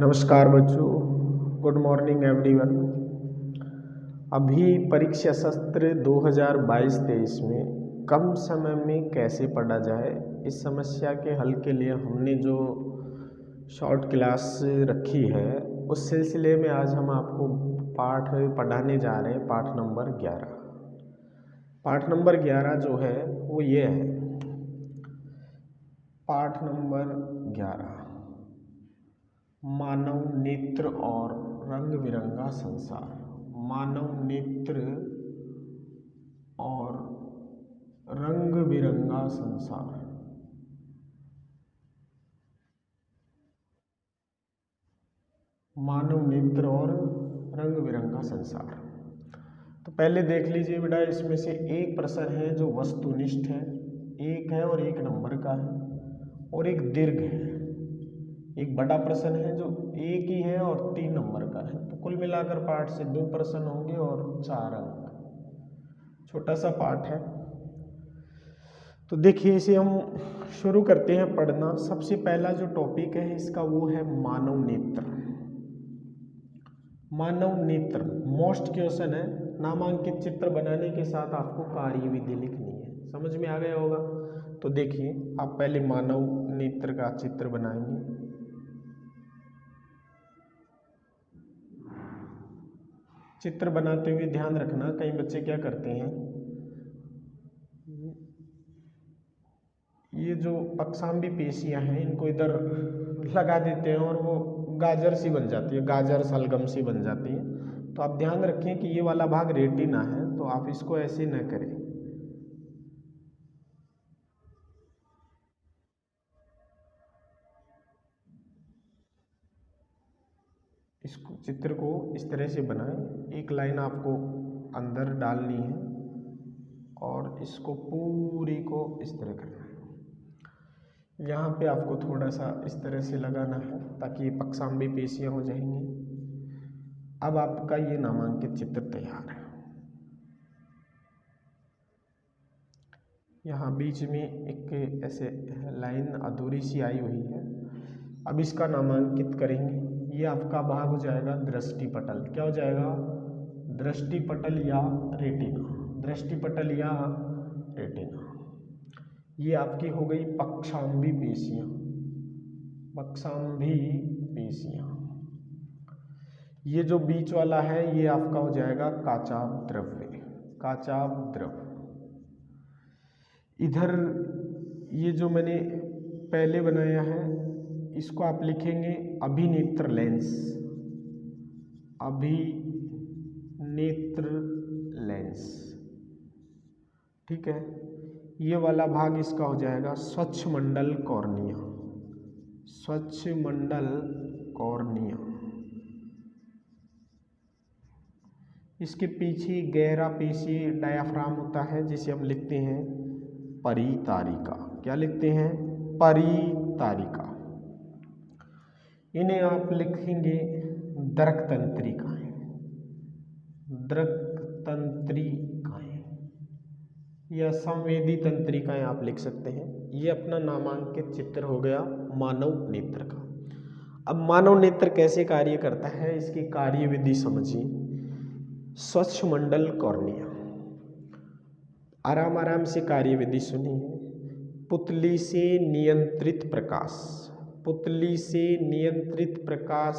नमस्कार बच्चों, good morning everyone. अभी परीक्षा सत्र 2022-23 में कम समय में कैसे पढ़ा जाए, इस समस्या के हल के लिए हमने जो शॉर्ट क्लास रखी है उस सिलसिले में आज हम आपको पाठ पढ़ाने जा रहे हैं। पाठ नंबर 11। पाठ नंबर 11 जो है वो ये है। पाठ नंबर 11, मानव नेत्र और रंग बिरंगा संसार। मानव नेत्र और रंग बिरंगा संसार। मानव नेत्र और रंग बिरंगा संसार। तो पहले देख लीजिए बेटा, इसमें से एक प्रश्न है जो वस्तुनिष्ठ है, एक है और 1 नंबर का है, और एक दीर्घ है। एक बड़ा प्रश्न है जो 1 ही है और 3 नंबर का है। तो कुल मिलाकर पाठ से 2 प्रश्न होंगे और 4 अंक। छोटा सा पाठ है। तो देखिए, इसे हम शुरू करते हैं पढ़ना। सबसे पहला जो टॉपिक है इसका वो है मानव नेत्र। मानव नेत्र मोस्ट क्वेश्चन है। नामांकित चित्र बनाने के साथ आपको कार्यविधि लिखनी है। समझ में आ गया होगा। तो देखिए, आप पहले मानव नेत्र का चित्र बनाएंगे। चित्र बनाते हुए ध्यान रखना, कई बच्चे क्या करते हैं, ये जो पक्षाम्बी पेशियां हैं इनको इधर लगा देते हैं और वो गाजर सी बन जाती है, गाजर सलगम सी बन जाती है। तो आप ध्यान रखें कि ये वाला भाग रेटिना है, तो आप इसको ऐसे न करें। इसको चित्र को इस तरह से बनाएं। एक लाइन आपको अंदर डालनी है और इसको पूरी को इस तरह करना है। यहाँ पे आपको थोड़ा सा इस तरह से लगाना है ताकि ये पक्षाम्बी पेशियां हो जाएंगी। अब आपका ये नामांकित चित्र तैयार है। यहाँ बीच में एक ऐसे लाइन अधूरी सी आई हुई है। अब इसका नामांकित करेंगे। ये आपका भाग हो जाएगा दृष्टिपटल। क्या हो जाएगा? दृष्टिपटल या रेटिना। दृष्टिपटल या रेटिना। ये आपकी हो गई पक्षाम्बी पेशियां। पक्षाम्बी पेशियां। ये जो बीच वाला है ये आपका हो जाएगा काचाभ द्रव्य। काचाभ द्रव्य। इधर ये जो मैंने पहले बनाया है इसको आप लिखेंगे अभिनेत्र लेंस। अभिनेत्र लेंस। ठीक है। ये वाला भाग इसका हो जाएगा स्वच्छ मंडल कॉर्निया। स्वच्छ मंडल कॉर्निया। इसके पीछे गहरा पेशीय डायाफ्राम होता है जिसे हम लिखते हैं परितारिका। क्या लिखते हैं? परितारिका। इन्हें आप लिखेंगे दृक तंत्रिकाएं। दृक तंत्रिकाएं या संवेदी तंत्रिकाएं आप लिख सकते हैं। ये अपना नामांकित चित्र हो गया मानव नेत्र का। अब मानव नेत्र कैसे कार्य करता है इसकी कार्यविधि समझिए। स्वच्छ मंडल कॉर्निया। आराम आराम से कार्यविधि सुनिए। पुतली से नियंत्रित प्रकाश। पुतली से नियंत्रित प्रकाश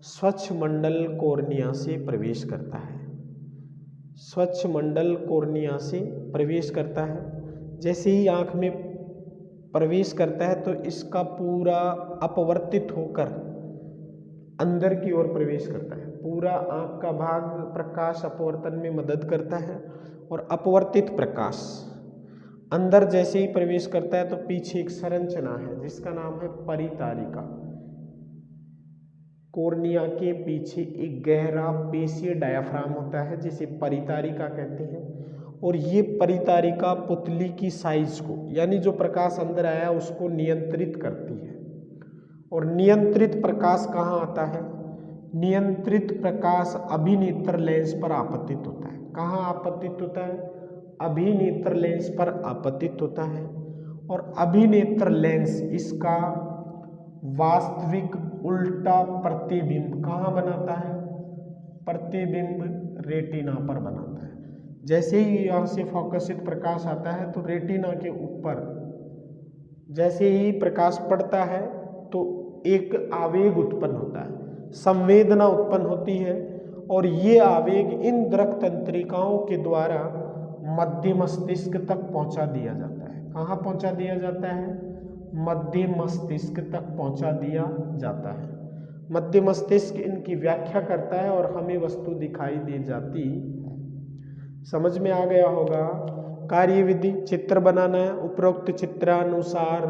स्वच्छ मंडल कॉर्निया से प्रवेश करता है। स्वच्छ मंडल कॉर्निया से प्रवेश करता है। जैसे ही आँख में प्रवेश करता है तो इसका पूरा अपवर्तित होकर अंदर की ओर प्रवेश करता है। पूरा आँख का भाग प्रकाश अपवर्तन में मदद करता है और अपवर्तित प्रकाश अंदर जैसे ही प्रवेश करता है तो पीछे एक संरचना है जिसका नाम है परितारिका। कॉर्निया के पीछे एक गहरा पेशीय डायाफ्राम होता है जिसे परितारिका कहते हैं। और ये परितारिका पुतली की साइज को, यानी जो प्रकाश अंदर आया उसको नियंत्रित करती है। और नियंत्रित प्रकाश कहाँ आता है? नियंत्रित प्रकाश अभिनेत्र लेंस पर आपतित होता है। कहाँ आपतित होता है? अभिनेत्र लेंस पर आपतित होता है। और अभिनेत्र लेंस इसका वास्तविक उल्टा प्रतिबिंब कहाँ बनाता है? प्रतिबिंब रेटिना पर बनाता है। जैसे ही यहाँ से फोकसित प्रकाश आता है तो रेटिना के ऊपर जैसे ही प्रकाश पड़ता है तो एक आवेग उत्पन्न होता है, संवेदना उत्पन्न होती है, और ये आवेग इन दृक तंत्रिकाओं के द्वारा मध्य मस्तिष्क तक पहुंचा दिया जाता है। कहाँ पहुंचा दिया जाता है? मध्य मस्तिष्क तक पहुंचा दिया जाता है। मध्य मस्तिष्क इनकी व्याख्या करता है और हमें वस्तु दिखाई दे जाती। समझ में आ गया होगा। कार्यविधि, चित्र बनाना है। उपरोक्त चित्रानुसार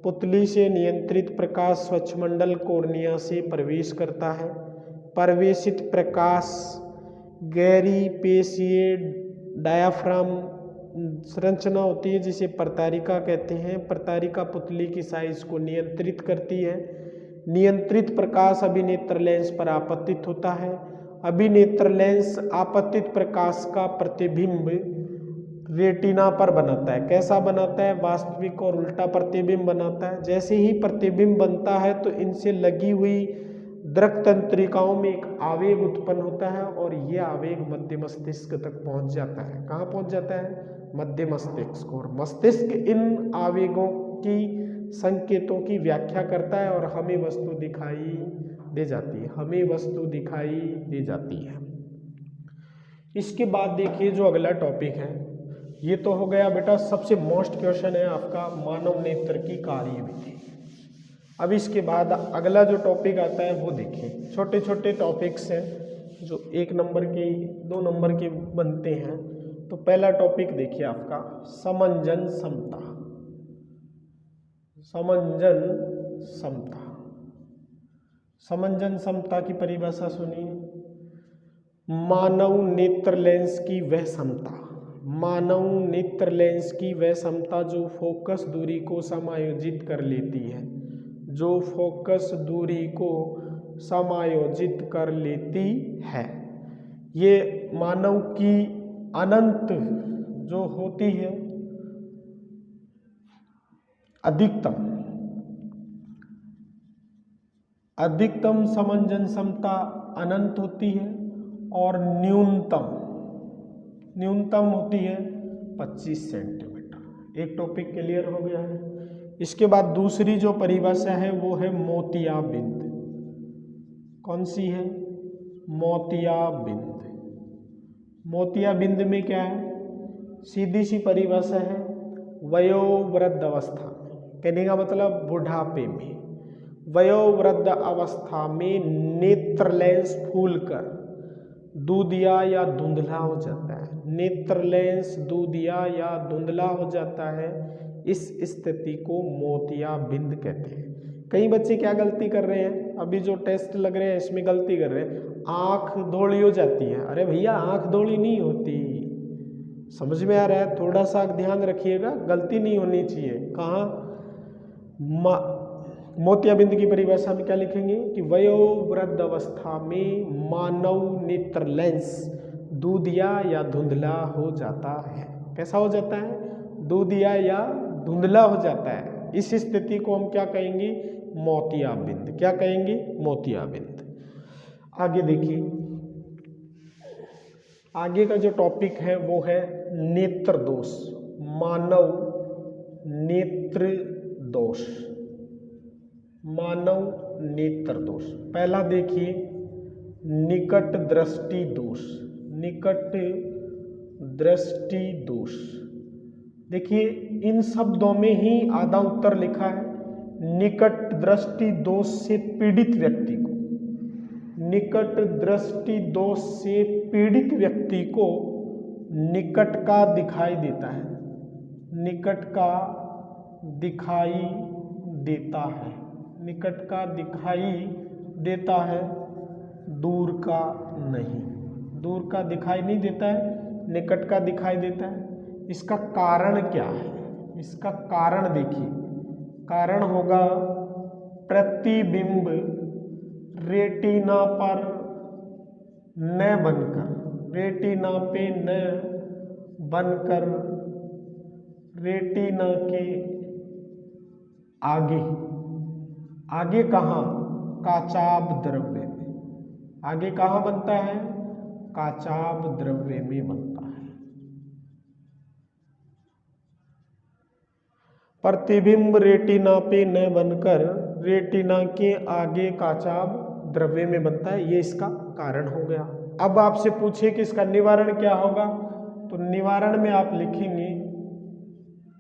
पुतली से नियंत्रित प्रकाश स्वच्छमंडल कॉर्निया से प्रवेश करता है। प्रवेशित प्रकाश गहरी पेशीय डायाफ्राम संरचना होती है जिसे प्रतारिका कहते हैं। प्रतारिका पुतली की साइज को नियंत्रित करती है। नियंत्रित प्रकाश अभिनेत्र लेंस पर आपतित होता है। अभिनेत्र लेंस आपतित प्रकाश का प्रतिबिंब रेटिना पर बनाता है। कैसा बनाता है? वास्तविक और उल्टा प्रतिबिंब बनाता है। जैसे ही प्रतिबिंब बनता है तो इनसे लगी हुई दृक तंत्रिकाओं में एक आवेग उत्पन्न होता है और यह आवेग मध्य मस्तिष्क तक पहुंच जाता है। कहाँ पहुंच जाता है? मध्य मस्तिष्क। और मस्तिष्क इन आवेगों की संकेतों की व्याख्या करता है और हमें वस्तु दिखाई दे जाती है। हमें वस्तु दिखाई दे जाती है। इसके बाद देखिए जो अगला टॉपिक है, ये तो हो गया बेटा सबसे मोस्ट क्वेश्चन है आपका मानव नेत्र की कार्यविधि। अब इसके बाद अगला जो टॉपिक आता है वो देखिए। छोटे छोटे टॉपिक्स हैं जो 1 नंबर के 2 नंबर के बनते हैं। तो पहला टॉपिक देखिए आपका समंजन समता। समंजन समता। समंजन समता की परिभाषा सुनिए। मानव नेत्र लेंस की वह समता, मानव नेत्र लेंस की वह समता जो फोकस दूरी को समायोजित कर लेती है, जो फोकस दूरी को समायोजित कर लेती है। ये मानव की अनंत जो होती है अधिकतम समंजन क्षमता अनंत होती है और न्यूनतम होती है 25 सेंटीमीटर। एक टॉपिक क्लियर हो गया है। इसके बाद दूसरी जो परिभाषा है वो है मोतियाबिंद। कौन सी है? मोतियाबिंद। मोतियाबिंद में क्या है? सीधी सी परिभाषा है वयोवृद्ध अवस्था में, कहने का मतलब बुढ़ापे में, वयोवृद्ध अवस्था में नेत्र लेंस फूलकर दूधिया या धुंधला हो जाता है। नेत्र लेंस दूधिया या धुंधला हो जाता है। इस स्थिति को मोतियाबिंद कहते हैं। कई बच्चे क्या गलती कर रहे हैं, अभी जो टेस्ट लग रहे हैं इसमें गलती कर रहे हैं, आंख धोली हो जाती है। अरे भैया आंख धोली नहीं होती, समझ में आ रहा है? थोड़ा सा ध्यान रखिएगा, गलती नहीं होनी चाहिए। कहाँ? मोतियाबिंद की परिभाषा में क्या लिखेंगे कि वयोवृद्ध अवस्था में मानव नेत्र लेंस दूधिया या धुंधला हो जाता है। कैसा हो जाता है? दूधिया या धुंधला हो जाता है। इस स्थिति को हम क्या कहेंगे? मोतियाबिंद। क्या कहेंगे? मोतियाबिंद। आगे देखिए, आगे का जो टॉपिक है वो है नेत्र दोष। मानव नेत्र दोष। मानव नेत्र दोष। पहला देखिए निकट दृष्टि दोष। निकट दृष्टि दोष। देखिए इन शब्दों में ही आधा उत्तर लिखा है। निकट दृष्टि दोष से पीड़ित व्यक्ति को, निकट दृष्टि दोष से पीड़ित व्यक्ति को निकट का दिखाई देता है, निकट का दिखाई देता है, निकट का दिखाई देता है, दूर का नहीं। दूर का दिखाई नहीं देता है, निकट का दिखाई देता है। इसका कारण क्या है? इसका कारण देखिए, कारण होगा प्रतिबिंब रेटिना पर न बनकर, रेटिना पे न बनकर रेटिना के आगे, आगे कहाँ? काचाभ द्रव्य में। आगे कहाँ बनता है? काचाभ द्रव्य में बनता है। प्रतिबिंब रेटिना पे न बनकर रेटिना के आगे काचाभ द्रव्य में बनता है, ये इसका कारण हो गया। अब आपसे पूछे कि इसका निवारण क्या होगा, तो निवारण में आप लिखेंगे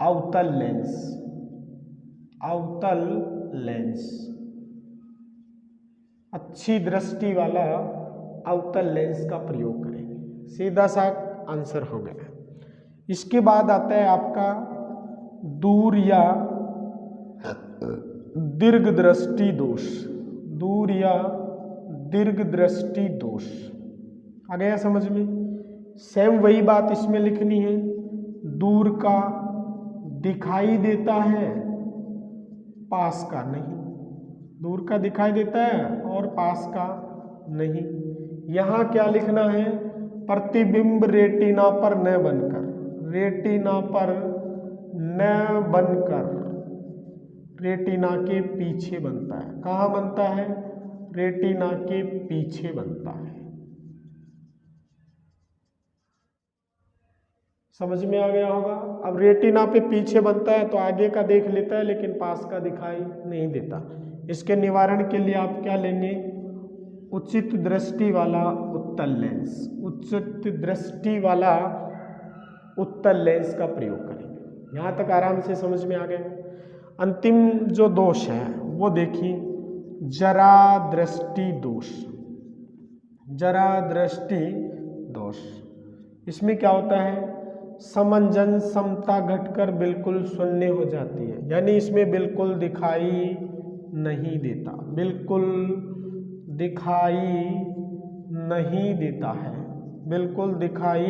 अवतल लेंस। अवतल लेंस, अच्छी दृष्टि वाला अवतल लेंस का प्रयोग करेंगे। सीधा सा आंसर हो गया। इसके बाद आता है आपका दूर या दीर्घ दृष्टि दोष। दूर या दीर्घ दृष्टि दोष आ गया समझ में? सेम वही बात इसमें लिखनी है। दूर का दिखाई देता है, पास का नहीं। दूर का दिखाई देता है और पास का नहीं। यहाँ क्या लिखना है? प्रतिबिंब रेटिना पर न बनकर, रेटिना पर न बनकर रेटिना के पीछे बनता है। कहाँ बनता है? रेटिना के पीछे बनता है। समझ में आ गया होगा। अब रेटिना पे पीछे बनता है तो आगे का देख लेता है लेकिन पास का दिखाई नहीं देता। इसके निवारण के लिए आप क्या लेंगे? उचित दृष्टि वाला उत्तल लेंस। उचित दृष्टि वाला उत्तल लेंस का प्रयोग करेंगे। यहाँ तक आराम से समझ में आ गया। अंतिम जो दोष है वो देखिए, जरा दृष्टि दोष। जरा दृष्टि दोष, इसमें क्या होता है? समंजन समता घटकर बिल्कुल शून्य हो जाती है, यानी इसमें बिल्कुल दिखाई नहीं देता, बिल्कुल दिखाई नहीं देता है, बिल्कुल दिखाई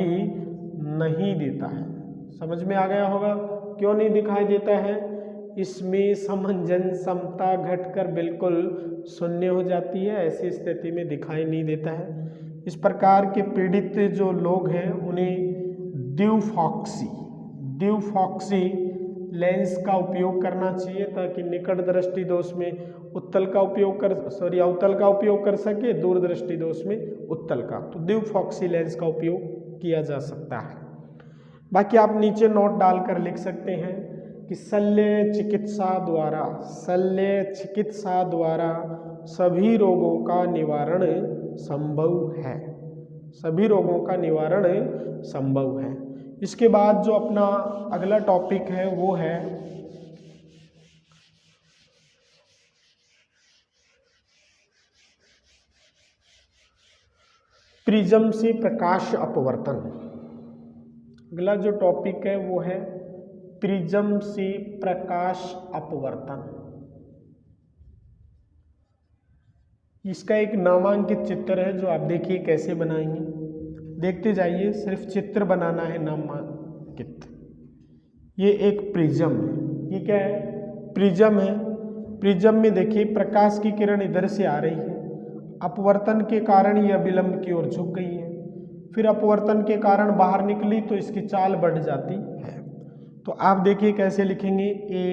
नहीं देता है। समझ में आ गया होगा क्यों नहीं दिखाई देता है? इसमें समंजन समता घटकर बिल्कुल शून्य हो जाती है, ऐसी स्थिति में दिखाई नहीं देता है। इस प्रकार के पीड़ित जो लोग हैं उन्हें ड्यूफॉक्सी लेंस का उपयोग करना चाहिए ताकि निकट दृष्टि दोष में अवतल का उपयोग कर सके, दूर दृष्टि दोष में उत्तल का। तो ड्यूफॉक्सी लेंस का उपयोग किया जा सकता है। बाकी आप नीचे नोट डालकर लिख सकते हैं कि शल्य चिकित्सा द्वारा सभी रोगों का निवारण संभव है। सभी रोगों का निवारण संभव है। इसके बाद जो अपना अगला टॉपिक है वो है प्रिज्म से प्रकाश अपवर्तन। अगला जो टॉपिक है वो है प्रिज्म से प्रकाश अपवर्तन। इसका एक नामांकित चित्र है जो आप देखिए कैसे बनाएंगे। देखते जाइए, सिर्फ चित्र बनाना है नामांकित। ये एक प्रिज्म है। ये क्या है? प्रिज्म है। प्रिज्म में देखिए प्रकाश की किरण इधर से आ रही है, अपवर्तन के कारण ये अभिलंब की ओर झुक गई है, फिर अपवर्तन के कारण बाहर निकली तो इसकी चाल बढ़ जाती है। तो आप देखिए कैसे लिखेंगे, A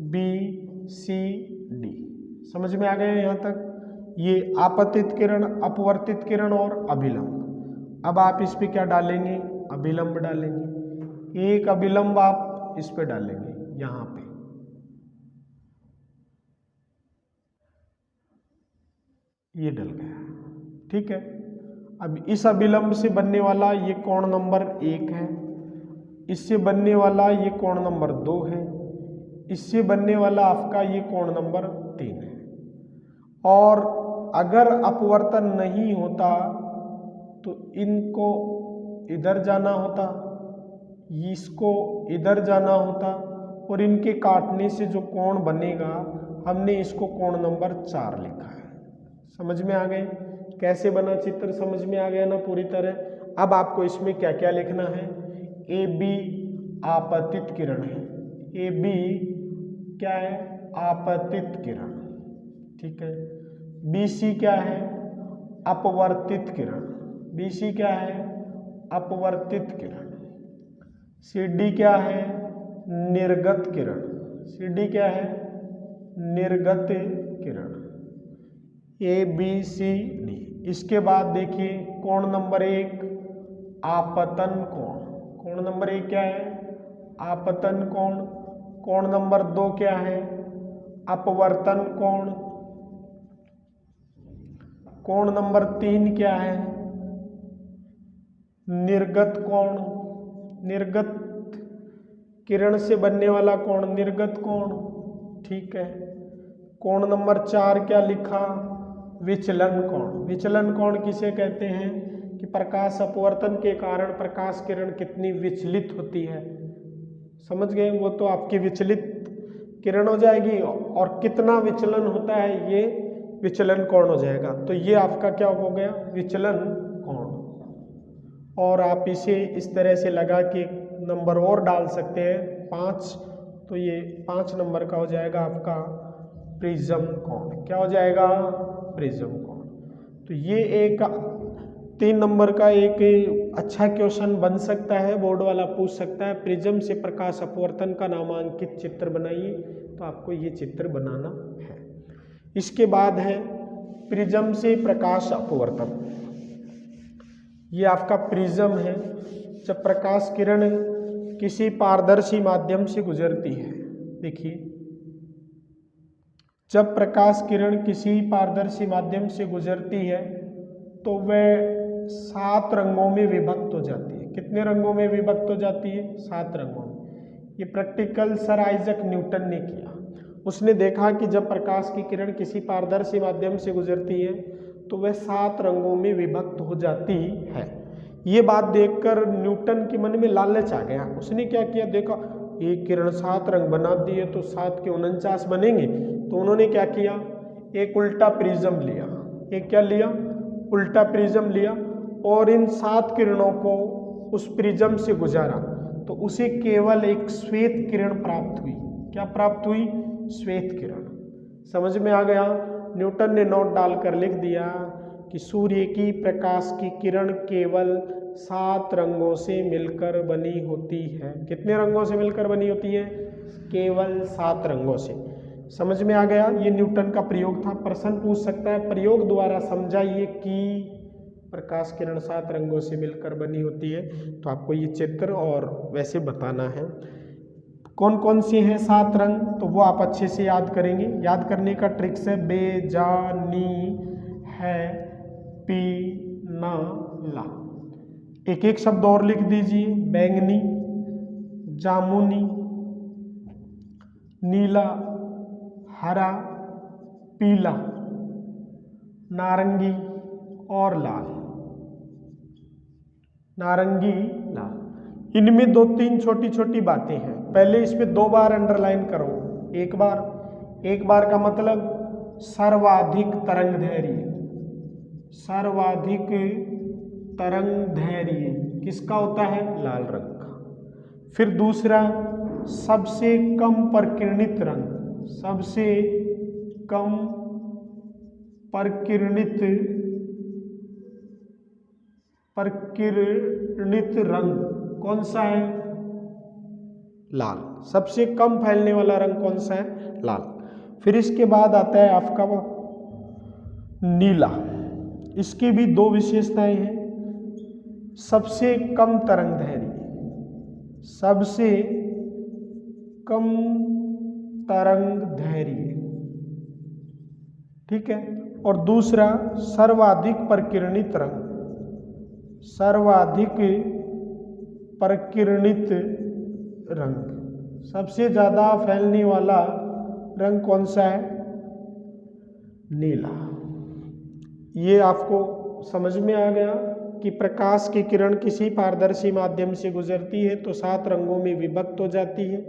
B C D। समझ में आ गया यहाँ तक? ये आपतित किरण, अपवर्तित किरण और अभिलंब। अब आप इस पे क्या डालेंगे? अभिलंब डालेंगे। एक अभिलंब आप इस पे डालेंगे, यहाँ पे। ये डल गया, ठीक है। अब इस अभिलंब से बनने वाला ये कोण नंबर 1 है, इससे बनने वाला ये कोण नंबर 2 है, इससे बनने वाला आपका ये कोण नंबर 3 है। और अगर अपवर्तन नहीं होता तो इनको इधर जाना होता, इसको इधर जाना होता, और इनके काटने से जो कोण बनेगा हमने इसको कोण नंबर 4 लिखा है। समझ में आ गए कैसे बना चित्र? समझ में आ गया ना पूरी तरह? अब आपको इसमें क्या क्या लिखना है? ए बी आपतित किरण है। ए बी क्या है? आपतित किरण, ठीक है। बी सी क्या है? अपवर्तित किरण। बी सी क्या है? अपवर्तित किरण। सी डी क्या है? निर्गत किरण। सी डी क्या है? निर्गत किरण। A B C D. इसके बाद देखिए कोण नंबर 1 आपतन कोण। कोण नंबर 1 क्या है? आपतन कोण। कोण नंबर 2 क्या है? अपवर्तन कोण। कोण नंबर 3 क्या है? निर्गत कोण। निर्गत किरण से बनने वाला कोण निर्गत कोण। ठीक है। कोण नंबर 4 क्या लिखा? विचलन कोण। विचलन कोण किसे कहते हैं? कि प्रकाश अपवर्तन के कारण प्रकाश किरण कितनी विचलित होती है। समझ गए? वो तो आपकी विचलित किरण हो जाएगी और कितना विचलन होता है ये विचलन कोण हो जाएगा। तो ये आपका क्या हो गया? विचलन कोण। और आप इसे इस तरह से लगा के नंबर और डाल सकते हैं 5। तो ये 5 नंबर का हो जाएगा आपका प्रिज्म कोण। क्या हो जाएगा? प्रिज्म कोण। तो ये एक 3 नंबर का एक अच्छा क्वेश्चन बन सकता है, बोर्ड वाला पूछ सकता है। प्रिज्म से प्रकाश अपवर्तन का नामांकित चित्र बनाइए। तो आपको ये चित्र बनाना है। इसके बाद है प्रिज्म से प्रकाश अपवर्तन। ये आपका प्रिज्म है। जब प्रकाश किरण किसी पारदर्शी माध्यम से गुजरती है, देखिए जब प्रकाश किरण किसी पारदर्शी माध्यम से गुजरती है तो वह 7 रंगों में विभक्त हो जाती है। कितने रंगों में विभक्त हो जाती है? 7 रंगों में। ये प्रैक्टिकल सर आइजक न्यूटन ने किया। उसने देखा कि जब प्रकाश की किरण किसी पारदर्शी माध्यम से गुजरती है तो वह 7 रंगों में विभक्त हो जाती है। ये बात देखकर न्यूटन के मन में लालच आ गया। उसने क्या किया? देखा एक किरण 7 रंग बना दिए तो 7 के 49 बनेंगे। तो उन्होंने क्या किया? एक उल्टा प्रिज्म लिया। एक क्या लिया? उल्टा प्रिज्म लिया और इन 7 किरणों को उस प्रिज्म से गुजारा तो उसे केवल एक श्वेत किरण प्राप्त हुई। क्या प्राप्त हुई? श्वेत किरण। समझ में आ गया? न्यूटन ने नोट डालकर लिख दिया कि सूर्य की प्रकाश की किरण केवल 7 रंगों से मिलकर बनी होती है। कितने रंगों से मिलकर बनी होती है? केवल 7 रंगों से। समझ में आ गया? ये न्यूटन का प्रयोग था। प्रश्न पूछ सकता है प्रयोग द्वारा समझाइए कि प्रकाश किरण 7 रंगों से मिलकर बनी होती है। तो आपको ये चित्र और वैसे बताना है। कौन कौन से हैं 7 रंग? तो वो आप अच्छे से याद करेंगे। याद करने का ट्रिक्स है बे, जा, नी, है, पी, ना, ला। एक एक शब्द और लिख दीजिए। बैंगनी, जामुनी, नीला, हरा, पीला, नारंगी और लाल। नारंगी, लाल। इनमें 2-3 छोटी छोटी बातें हैं। पहले इसमें 2 बार अंडरलाइन करो। एक बार का मतलब सर्वाधिक तरंगदैर्घ्य। सर्वाधिक तरंगदैर्घ्य किसका होता है? लाल रंग का। फिर दूसरा सबसे कम प्रकीर्णित रंग। सबसे कम प्रकीर्णित रंग कौन सा है? लाल। सबसे कम फैलने वाला रंग कौन सा है? लाल। फिर इसके बाद आता है आपका नीला। इसकी भी 2 विशेषताएं हैं। सबसे कम तरंगदैर्घ्य। सबसे कम तरंगदैर्घ्य। ठीक है। और दूसरा सर्वाधिक प्रकीर्णित रंग। सर्वाधिक प्रकीर्णित रंग। सबसे ज्यादा फैलने वाला रंग कौन सा है? नीला। ये आपको समझ में आ गया कि प्रकाश की किरण किसी पारदर्शी माध्यम से गुजरती है तो 7 रंगों में विभक्त हो जाती है।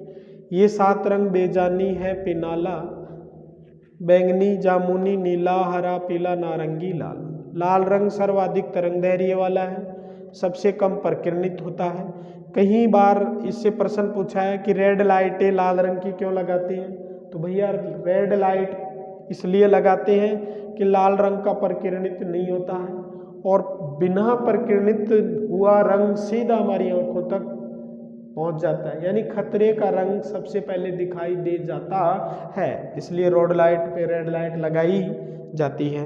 ये 7 रंग बेजानी है पिनाला, बैंगनी, जामुनी, नीला, हरा, पीला, नारंगी, लाल। लाल रंग सर्वाधिक तरंगदैर्घ्य वाला है, सबसे कम प्रकीर्णित होता है। कई बार इससे प्रश्न पूछा है कि रेड लाइटें लाल रंग की क्यों लगाते हैं? तो भैया रेड लाइट इसलिए लगाते हैं कि लाल रंग का प्रकीर्णित नहीं होता है और बिना प्रकीर्णित हुआ रंग सीधा हमारी आंखों तक पहुंच जाता है, यानी खतरे का रंग सबसे पहले दिखाई दे जाता है। इसलिए रोड लाइट पे रेड लाइट लगाई जाती है।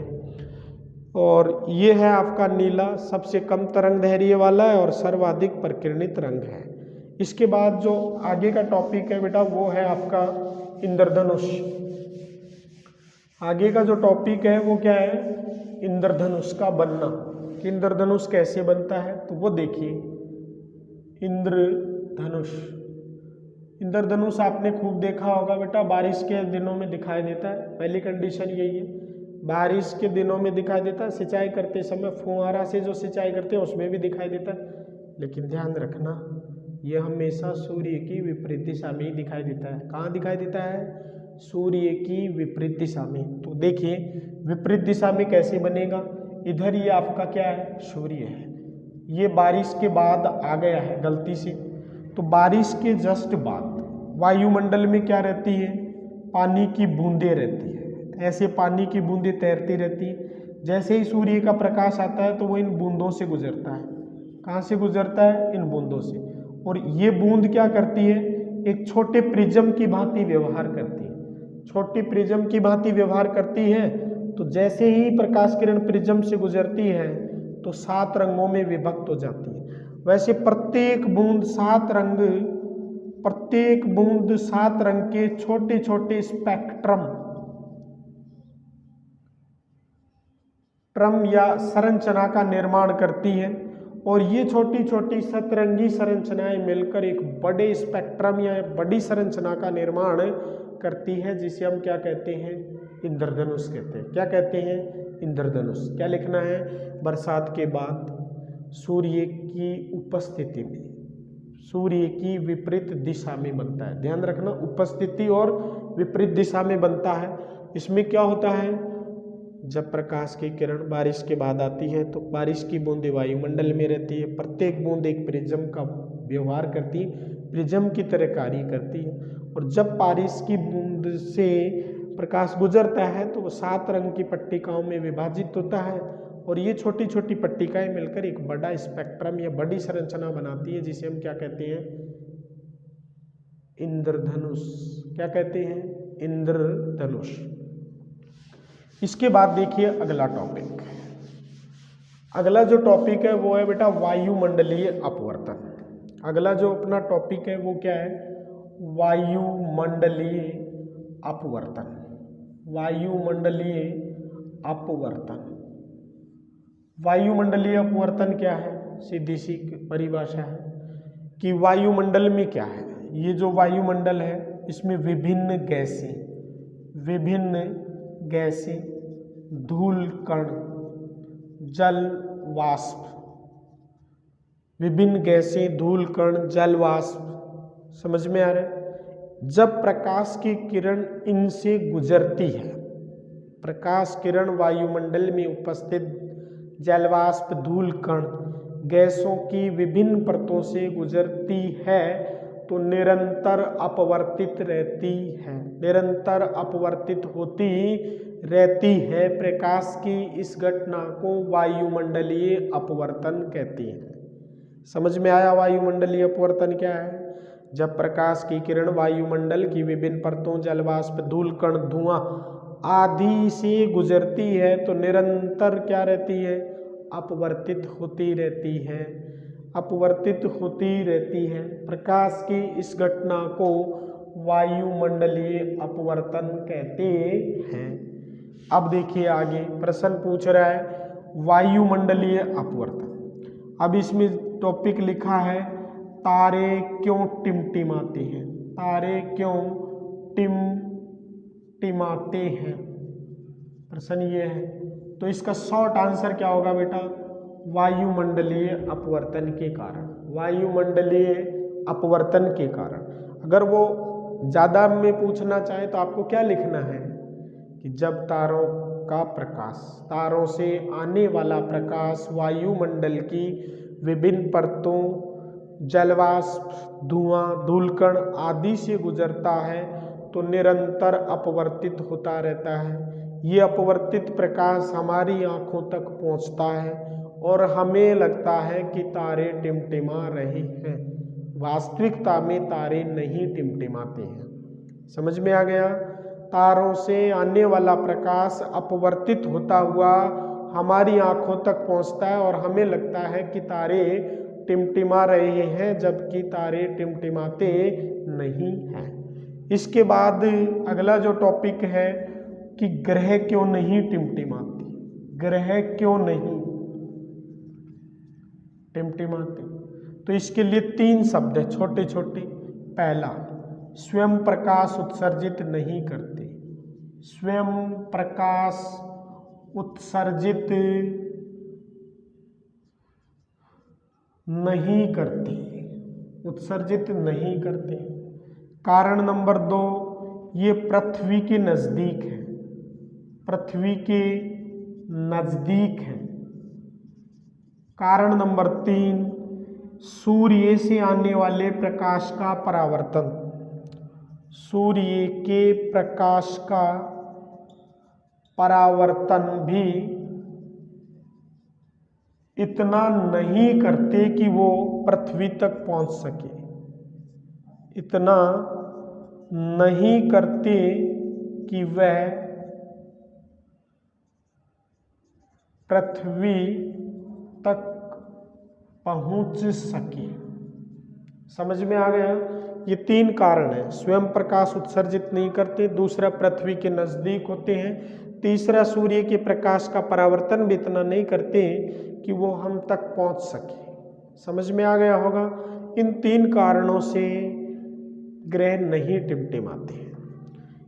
और ये है आपका नीला, सबसे कम तरंग दैर्घ्य वाला है और सर्वाधिक प्रकीर्णित रंग है। इसके बाद जो आगे का टॉपिक है बेटा वो है आपका इंद्रधनुष। आगे का जो टॉपिक है वो क्या है, इंद्रधनुष का बनना। कि इंद्रधनुष कैसे बनता है तो वो देखिए। इंद्रधनुष, इंद्रधनुष आपने खूब देखा होगा बेटा, बारिश के दिनों में दिखाई देता है। पहली कंडीशन यही है, बारिश के दिनों में दिखाई देता है। सिंचाई करते समय फुहारा से जो सिंचाई करते हैं उसमें भी दिखाई देता है, लेकिन ध्यान रखना ये हमेशा सूर्य की विपरीत दिशा में ही दिखाई देता है। कहाँ दिखाई देता है, सूर्य की विपरीत दिशा में। तो देखिए विपरीत दिशा में कैसे बनेगा, इधर ये आपका क्या है, सूर्य है, ये बारिश के बाद आ गया है गलती से। तो बारिश के जस्ट बाद वायुमंडल में क्या रहती है, पानी की बूंदें रहती है। ऐसे पानी की बूंदें तैरती रहती है। जैसे ही सूर्य का प्रकाश आता है तो वो इन बूंदों से गुजरता है। कहाँ से गुजरता है, इन बूंदों से। और ये बूंद क्या करती है, एक छोटे प्रिज्म की भांति व्यवहार करती है। छोटी प्रिज्म की भांति व्यवहार करती है। तो जैसे ही प्रकाश किरण प्रिज्म से गुजरती है तो 7 रंगों में विभक्त हो जाती है। वैसे प्रत्येक बूंद 7 रंग, प्रत्येक बूंद 7 रंग के छोटे छोटे स्पेक्ट्रम या संरचना का निर्माण करती है। और ये छोटी छोटी सतरंगी संरचनाएं मिलकर एक बड़े स्पेक्ट्रम या बड़ी संरचना का निर्माण करती है, जिसे हम क्या कहते हैं, इंद्रधनुष कहते हैं। क्या कहते हैं, इंद्रधनुष। क्या लिखना है, बरसात के बाद सूर्य की उपस्थिति में, सूर्य की विपरीत दिशा में बनता है। ध्यान रखना, उपस्थिति और विपरीत दिशा में बनता है। इसमें क्या होता है, जब प्रकाश की किरण बारिश के बाद आती है तो बारिश की बूंदें वायुमंडल में रहती है। प्रत्येक बूंद एक प्रिज्म का व्यवहार करती है, प्रिज्म की तरह कार्य करती है। और जब बारिश की बूंद से प्रकाश गुजरता है तो वो 7 रंग की पट्टिकाओं में विभाजित होता है। और ये छोटी छोटी पट्टिकाएं मिलकर एक बड़ा स्पेक्ट्रम या बड़ी संरचना बनाती है, जिसे हम क्या कहते हैं, इंद्रधनुष। क्या कहते हैं, इंद्रधनुष। इसके बाद देखिए अगला टॉपिक। अगला जो टॉपिक है वो है बेटा वायुमंडलीय अपवर्तन। अगला जो अपना टॉपिक है वो क्या है, वायुमंडलीय अपवर्तन। वायुमंडलीय अपवर्तन। वायुमंडलीय अपवर्तन क्या है, सीधी सी परिभाषा है कि वायुमंडल में क्या है, ये जो वायुमंडल है इसमें विभिन्न गैसें, धूल कण, जल वाष्प, विभिन्न गैसें, धूल कण, जल वाष्प, समझ में आ रहा है। जब प्रकाश की किरण इनसे गुजरती है, प्रकाश किरण वायुमंडल में उपस्थित जल वाष्प, धूल कण, गैसों की विभिन्न परतों से गुजरती है तो निरंतर अपवर्तित रहती है, निरंतर अपवर्तित होती रहती है। प्रकाश की इस घटना को वायुमंडलीय अपवर्तन कहती है। समझ में आया वायुमंडलीय अपवर्तन क्या है। जब प्रकाश की किरण वायुमंडल की विभिन्न परतों, जल वाष्प, धूल कण, धुआं आदि से गुजरती है तो निरंतर क्या रहती है, अपवर्तित होती रहती है, अपवर्तित होती रहती है। प्रकाश की इस घटना को वायुमंडलीय अपवर्तन कहते हैं। अब देखिए आगे प्रश्न पूछ रहा है वायुमंडलीय अपवर्तन। अब इसमें टॉपिक लिखा है तारे क्यों टिमटिमाते हैं, तारे क्यों टिमटिमाते हैं, प्रश्न ये है। तो इसका शॉर्ट आंसर क्या होगा बेटा, वायुमंडलीय अपवर्तन के कारण, वायुमंडलीय अपवर्तन के कारण। अगर वो ज़्यादा में पूछना चाहे तो आपको क्या लिखना है कि जब तारों का प्रकाश, तारों से आने वाला प्रकाश वायुमंडल की विभिन्न परतों, जलवाष्प, धुआं, धूलकण आदि से गुजरता है तो निरंतर अपवर्तित होता रहता है। ये अपवर्तित प्रकाश हमारी आँखों तक पहुँचता है और हमें लगता है कि तारे टिमटिमा रहे हैं। वास्तविकता में तारे नहीं टिमटिमाते हैं। समझ में आ गया। तारों से आने वाला प्रकाश अपवर्तित होता हुआ हमारी आंखों तक पहुंचता है और हमें लगता है कि तारे टिमटिमा रहे हैं, जबकि तारे टिमटिमाते नहीं हैं। इसके बाद अगला जो टॉपिक है कि ग्रह क्यों नहीं टिमटिमाते, ग्रह क्यों नहीं टिमटिमाते। तो इसके लिए 3 शब्द है छोटे छोटे। पहला, स्वयं प्रकाश उत्सर्जित नहीं करते, स्वयं प्रकाश उत्सर्जित नहीं करते, उत्सर्जित नहीं करते। कारण नंबर 2, ये पृथ्वी के नजदीक है, पृथ्वी के नजदीक है। कारण नंबर 3, सूर्य से आने वाले प्रकाश का परावर्तन, सूर्य के प्रकाश का परावर्तन भी इतना नहीं करते कि वो पृथ्वी तक पहुंच सके, इतना नहीं करते कि वह पृथ्वी तक पहुंच सके। समझ में आ गया? ये 3 कारण है। स्वयं प्रकाश उत्सर्जित नहीं करते, दूसरा पृथ्वी के नजदीक होते हैं, तीसरा सूर्य के प्रकाश का परावर्तन भी इतना नहीं करते कि वो हम तक पहुंच सके। समझ में आ गया होगा? इन 3 कारणों से ग्रह नहीं टिमटिमाते हैं।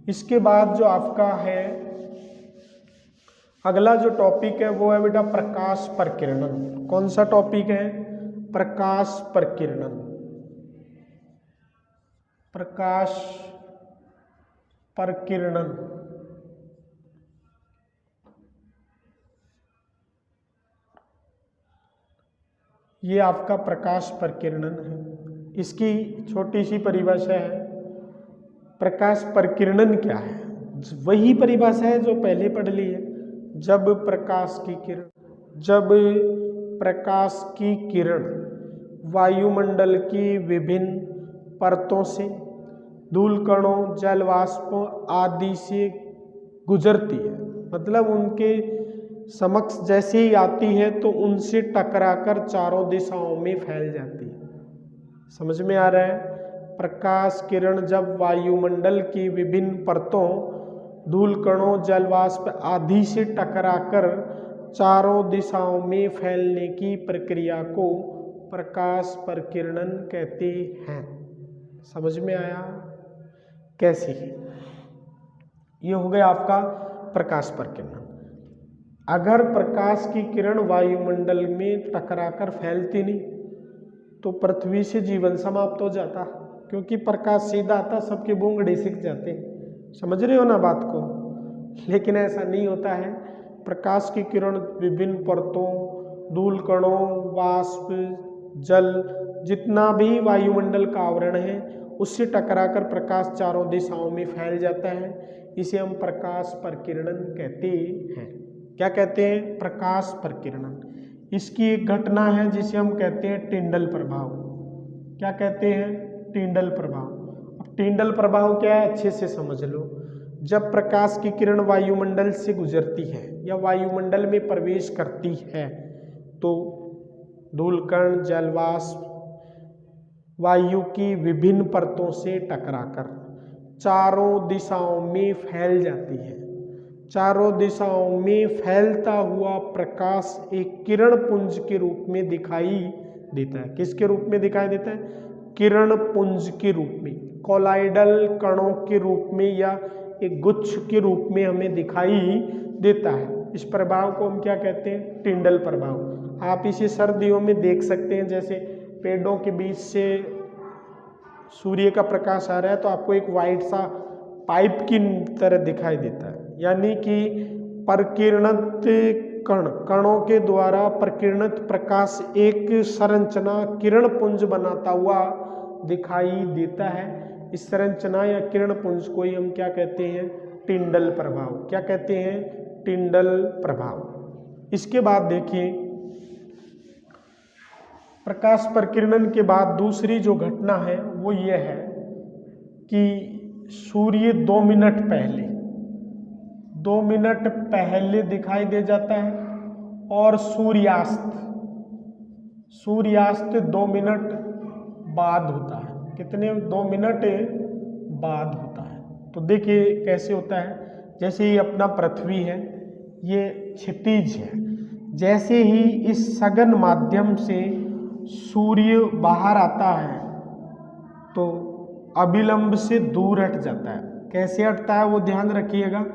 इसके बाद जो आपका है अगला जो टॉपिक है वो है बेटा प्रकाश प्रकीर्णन। कौन सा टॉपिक है? प्रकाश प्रकीर्णन। प्रकाश प्रकीर्णन ये आपका प्रकाश प्रकीर्णन है। इसकी छोटी सी परिभाषा है। प्रकाश प्रकीर्णन क्या है? वही परिभाषा है जो पहले पढ़ ली है। जब प्रकाश की किरण वायुमंडल की विभिन्न परतों से, धूल कणों, जल वाष्प आदि से गुजरती है, मतलब उनके समक्ष जैसे ही आती है तो उनसे टकराकर चारों दिशाओं में फैल जाती है। समझ में आ रहा है? प्रकाश किरण जब वायुमंडल की विभिन्न परतों, धूल कणों, जल वाष्प आदि से टकराकर चारों दिशाओं में फैलने की प्रक्रिया को प्रकाश प्रकीर्णन कहते हैं। समझ में आया? कैसे? ये हो गया आपका प्रकाश प्रकीर्णन। अगर प्रकाश की किरण वायुमंडल में टकराकर फैलती नहीं तो पृथ्वी से जीवन समाप्त हो जाता, क्योंकि प्रकाश सीधा आता, सबके बोंगड़े सिक जाते। समझ रहे हो ना बात को? लेकिन ऐसा नहीं होता है। प्रकाश की किरण विभिन्न परतों, धूल कणों, वाष्प, जल, जितना भी वायुमंडल का आवरण है उससे टकराकर प्रकाश चारों दिशाओं में फैल जाता है। इसे हम प्रकाश प्रकीर्णन कहते हैं। क्या कहते हैं? प्रकाश प्रकीर्णन। इसकी एक घटना है जिसे हम कहते हैं टिंडल प्रभाव। क्या कहते हैं? टिंडल प्रभाव। अब टिंडल प्रभाव क्या है अच्छे से समझ लो। जब प्रकाश की किरण वायुमंडल से गुजरती है या वायुमंडल में प्रवेश करती है तो धूलकण, जलवाष्प वायु की विभिन्न परतों से टकराकर चारों दिशाओं में फैल जाती है। चारों दिशाओं में फैलता हुआ प्रकाश एक किरण पुंज के रूप में दिखाई देता है। किसके रूप में दिखाई देता है? किरण पुंज के रूप में, कोलाइडल कणों के रूप में या एक गुच्छ के रूप में हमें दिखाई देता है। इस प्रभाव को हम क्या कहते हैं? टिंडल प्रभाव। आप इसे सर्दियों में देख सकते हैं, जैसे पेड़ों के बीच से सूर्य का प्रकाश आ रहा है तो आपको एक वाइट सा पाइप की तरह दिखाई देता है। यानी कि प्रकीर्णित कणों के द्वारा प्रकीर्णित प्रकाश एक संरचना किरण पुंज बनाता हुआ दिखाई देता है। इस संरचना या किरण पुंज को ही हम क्या कहते हैं? टिंडल प्रभाव। क्या कहते हैं? टिंडल प्रभाव। इसके बाद देखिए, प्रकाश प्रकीर्णन के बाद दूसरी जो घटना है वो ये है कि सूर्य 2 मिनट पहले दिखाई दे जाता है और सूर्यास्त 2 मिनट बाद होता है। कितने? 2 मिनट बाद होता है। तो देखिए कैसे होता है, जैसे ये अपना पृथ्वी है, ये क्षितिज है, जैसे ही इस सघन माध्यम से सूर्य बाहर आता है तो अविलंब से दूर हट जाता है। कैसे हटता है वो ध्यान रखिएगा।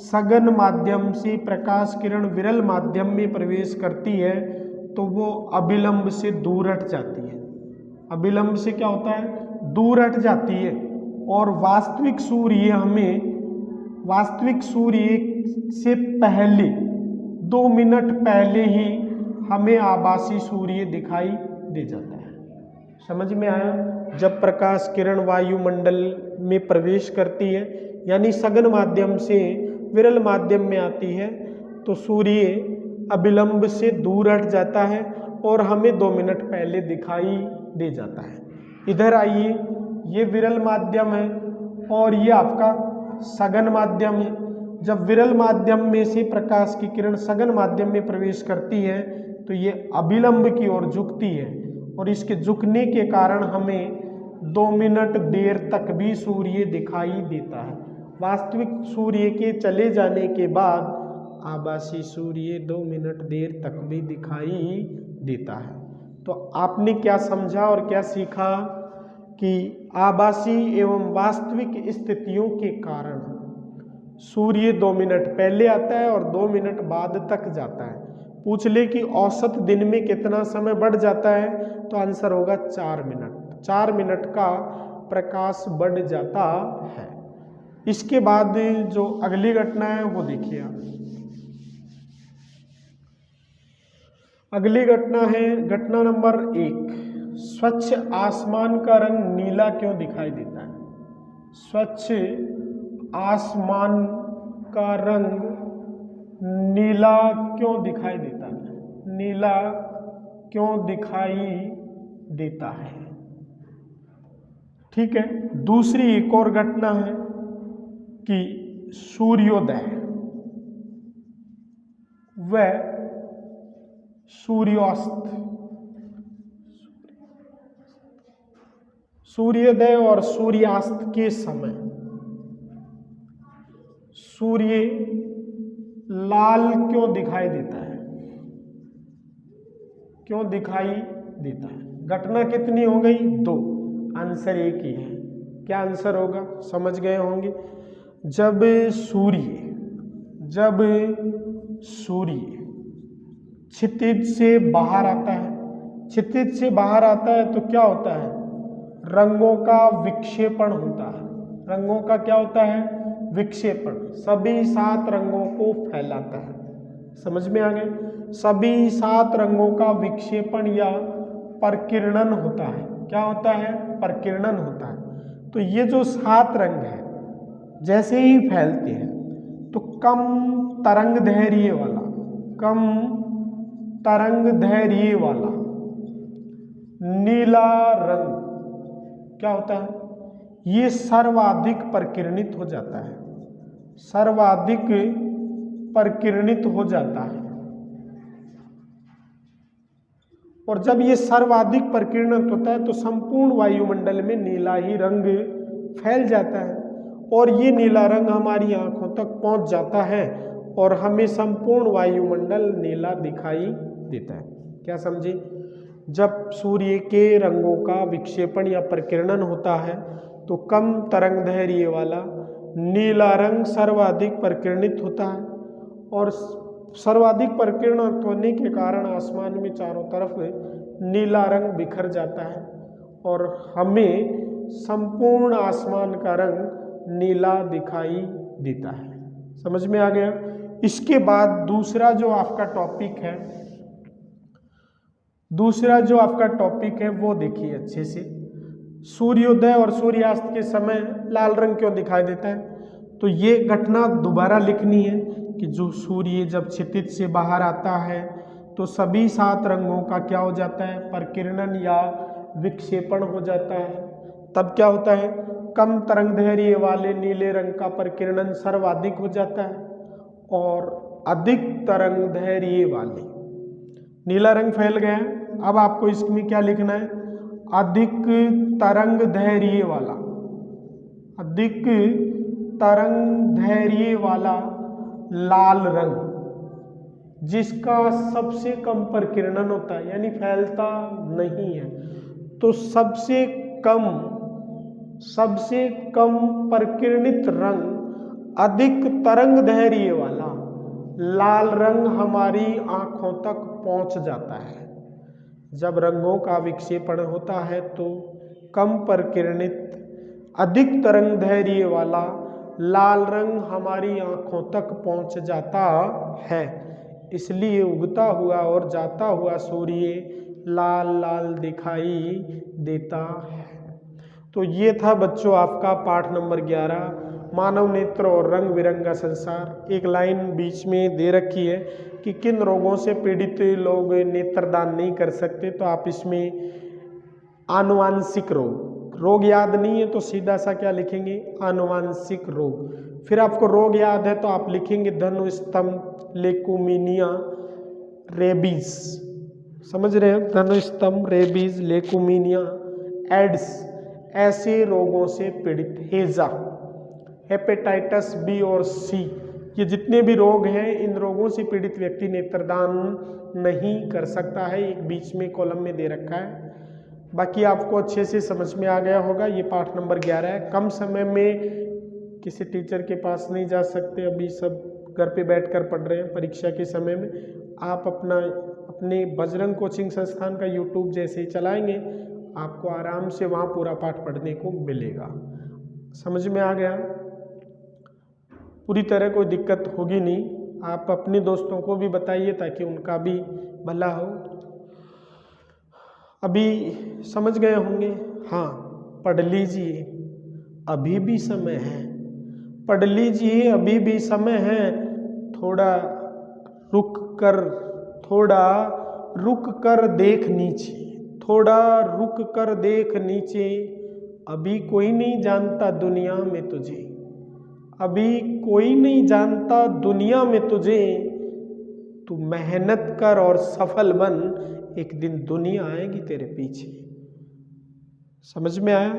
सघन माध्यम से प्रकाश किरण विरल माध्यम में प्रवेश करती है तो वो अविलंब से दूर हट जाती है। अविलंब से क्या होता है? दूर हट जाती है। और वास्तविक सूर्य से पहले 2 मिनट पहले ही हमें आभासी सूर्य दिखाई दे जाता है। समझ में आया? जब प्रकाश किरण वायुमंडल में प्रवेश करती है, यानी सघन माध्यम से विरल माध्यम में आती है, तो सूर्य अविलंब से दूर हट जाता है और हमें 2 मिनट पहले दिखाई दे जाता है। इधर आइए, ये विरल माध्यम है और ये आपका सघन माध्यम है। जब विरल माध्यम में से प्रकाश की किरण सघन माध्यम में प्रवेश करती है तो ये अविलंब की ओर झुकती है और इसके झुकने के कारण हमें 2 मिनट देर तक भी सूर्य दिखाई देता है। वास्तविक सूर्य के चले जाने के बाद आभासी सूर्य 2 मिनट देर तक भी दिखाई देता है। तो आपने क्या समझा और क्या सीखा कि आभासी एवं वास्तविक स्थितियों के कारण सूर्य 2 मिनट पहले आता है और 2 मिनट बाद तक जाता है। पूछ ले कि औसत दिन में कितना समय बढ़ जाता है, तो आंसर होगा 4 मिनट। 4 मिनट का प्रकाश बढ़ जाता है। इसके बाद जो अगली घटना है वो देखिए आप। अगली घटना है घटना नंबर 1। स्वच्छ आसमान का रंग नीला क्यों दिखाई देता है? स्वच्छ आसमान का रंग नीला क्यों दिखाई देता है? नीला क्यों दिखाई देता है? ठीक है। दूसरी एक और घटना है कि सूर्योदय व सूर्यास्त, सूर्योदय और सूर्यास्त के समय सूर्य लाल क्यों दिखाई देता है? क्यों दिखाई देता है? घटना कितनी हो गई? 2। आंसर एक ही है। क्या आंसर होगा? समझ गए होंगे। जब सूर्य क्षितिज से बाहर आता है, क्षितिज से बाहर आता है तो क्या होता है? रंगों का विक्षेपण होता है। रंगों का क्या होता है? विक्षेपण। सभी 7 रंगों को फैलाता है। समझ में आ गए? सभी 7 रंगों का विक्षेपण या परकिरणन होता है। क्या होता है? परकिरणन होता है। तो ये जो 7 रंग है जैसे ही फैलते हैं तो कम तरंग दैर्घ्य वाला नीला रंग क्या होता है? ये सर्वाधिक परिकिरणित हो जाता है। सर्वाधिक परिकिरणित हो जाता है। और जब ये सर्वाधिक परिकिरणित होता है तो संपूर्ण वायुमंडल में नीला ही रंग फैल जाता है और ये नीला रंग हमारी आंखों तक पहुंच जाता है और हमें संपूर्ण वायुमंडल नीला दिखाई देता है। क्या समझे? जब सूर्य के रंगों का विक्षेपण या परिकिरणन होता है तो कम तरंग दैर्घ्य वाला नीला रंग सर्वाधिक परिकिरणित होता है और सर्वाधिक परिकिरणित होने के कारण आसमान में चारों तरफ नीला रंग बिखर जाता है और हमें संपूर्ण आसमान का रंग नीला दिखाई देता है। समझ में आ गया? इसके बाद दूसरा जो आपका टॉपिक है वो देखिए अच्छे से। सूर्योदय और सूर्यास्त के समय लाल रंग क्यों दिखाई देता है? तो ये घटना दोबारा लिखनी है कि जो सूर्य जब क्षितिज से बाहर आता है तो सभी 7 रंगों का क्या हो जाता है? परिकिरणन या विक्षेपण हो जाता है। तब क्या होता है? कम तरंग दैर्घ्य वाले नीले रंग का परिकिरणन सर्वाधिक हो जाता है और अधिक तरंग दैर्घ्य वाले नीला रंग फैल गया। अब आपको इसमें क्या लिखना है? अधिक तरंग धैर्य वाला, अधिक तरंग धैर्य वाला लाल रंग, जिसका सबसे कम प्रकीर्णन होता है, यानी फैलता नहीं है। तो सबसे कम प्रकीर्णित रंग, अधिक तरंग धैर्य वाला लाल रंग हमारी आंखों तक पहुंच जाता है। जब रंगों का विक्षेपण होता है तो कम प्रकीर्णित अधिक तरंग धैर्य वाला लाल रंग हमारी आंखों तक पहुंच जाता है, इसलिए उगता हुआ और जाता हुआ सूर्य लाल लाल दिखाई देता है। तो ये था बच्चों आपका पाठ नंबर 11, मानव नेत्र और रंग बिरंगा संसार। एक लाइन बीच में दे रखी है कि किन रोगों से पीड़ित लोग नेत्रदान नहीं कर सकते, तो आप इसमें आनुवांशिक रोग याद नहीं है तो सीधा सा क्या लिखेंगे? आनुवांशिक रोग। फिर आपको रोग याद है तो आप लिखेंगे धनुस्तंभ, लेकुमिनिया, रेबीज। समझ रहे हैं? धनुस्तंभ, रेबीज, लेकुमिनिया, एड्स, ऐसे रोगों से पीड़ित, हेजा, हेपेटाइटिस बी और सी, ये जितने भी रोग हैं, इन रोगों से पीड़ित व्यक्ति नेत्रदान नहीं कर सकता है। एक बीच में कॉलम में दे रखा है। बाकी आपको अच्छे से समझ में आ गया होगा। ये पाठ नंबर 11 है। कम समय में किसी टीचर के पास नहीं जा सकते, अभी सब घर पे बैठकर पढ़ रहे हैं परीक्षा के समय में। आप अपने बजरंग कोचिंग संस्थान का यूट्यूब जैसे ही चलाएंगे, आपको आराम से वहाँ पूरा पाठ पढ़ने को मिलेगा। समझ में आ गया? पूरी तरह कोई दिक्कत होगी नहीं। आप अपने दोस्तों को भी बताइए ताकि उनका भी भला हो। अभी समझ गए होंगे? हाँ, पढ़ लीजिए, अभी भी समय है। पढ़ लीजिए, अभी भी समय है। थोड़ा रुक कर देख नीचे, थोड़ा रुक कर देख नीचे। अभी कोई नहीं जानता दुनिया में तुझे, अभी कोई नहीं जानता दुनिया में तुझे। तू मेहनत कर और सफल बन, एक दिन दुनिया आएगी तेरे पीछे। समझ में आया?